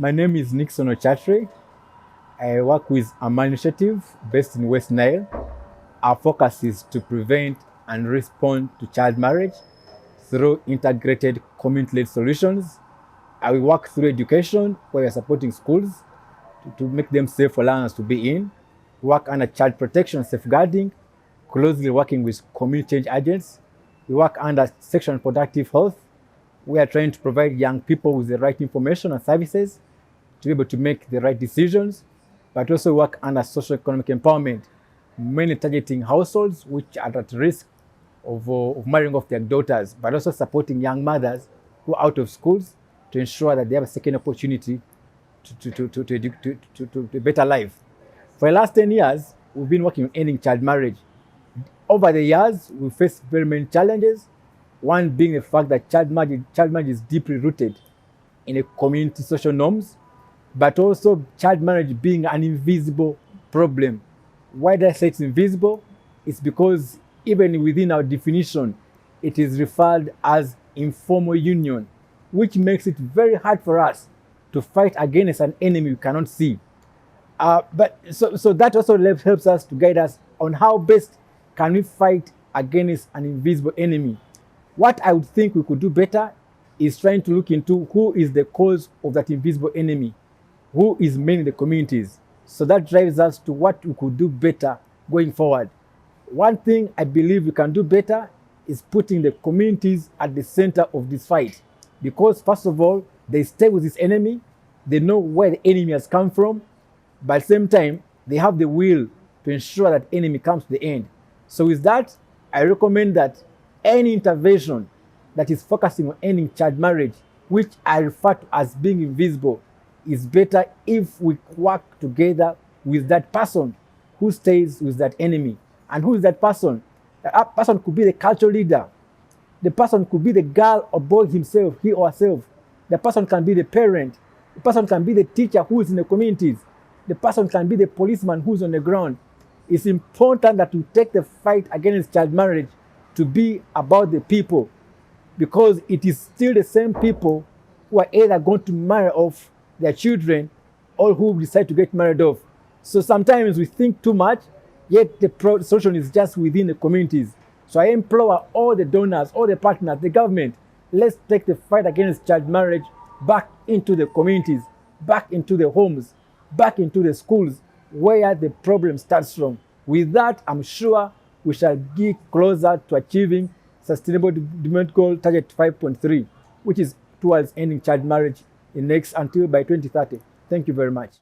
My name is Nixon Ochatre. I work with Amani initiative based in West Nile. Our focus is to prevent and respond to child marriage through integrated community-led solutions. We work through education, where we are supporting schools to make them safe for learners to be in. We work under child protection safeguarding, closely working with community change agents. We work under sexual and reproductive health. We are trying to provide young people with the right information and services to be able to make the right decisions, but also work under socio-economic empowerment, mainly targeting households which are at risk of marrying off their daughters, but also supporting young mothers who are out of schools to ensure that they have a second opportunity to a better life. For the last 10 years, we've been working on ending child marriage. Over the years, we faced very many challenges, one being the fact that child marriage is deeply rooted in a community social norms, but also child marriage being an invisible problem. Why do I say it's invisible? It's because even within our definition, it is referred as informal union, which makes it very hard for us to fight against an enemy we cannot see. So that also helps us to guide us on how best can we fight against an invisible enemy. What I would think we could do better is trying to look into who is the cause of that invisible enemy, who is mainly the communities. So that drives us to what we could do better going forward. One thing I believe we can do better is putting the communities at the center of this fight. Because first of all, they stay with this enemy, they know where the enemy has come from, but at the same time, they have the will to ensure that enemy comes to the end. So with that, I recommend that any intervention that is focusing on ending child marriage, which I refer to as being invisible, is better if we work together with that person who stays with that enemy. And who is that person? That person could be the cultural leader. The person could be the girl or boy himself, he or herself. The person can be the parent. The person can be the teacher who is in the communities. The person can be the policeman who's on the ground. It's important that we take the fight against child marriage to be about the people, because it is still the same people who are either going to marry off their children or who decide to get married off. So sometimes we think too much, yet the solution is just within the communities. So I implore all the donors, all the partners, the government, let's take the fight against child marriage back into the communities, back into the homes, back into the schools where the problem starts from. With that, I'm sure we shall get closer to achieving Sustainable Development Goal Target 5.3, which is towards ending child marriage until by 2030. Thank you very much.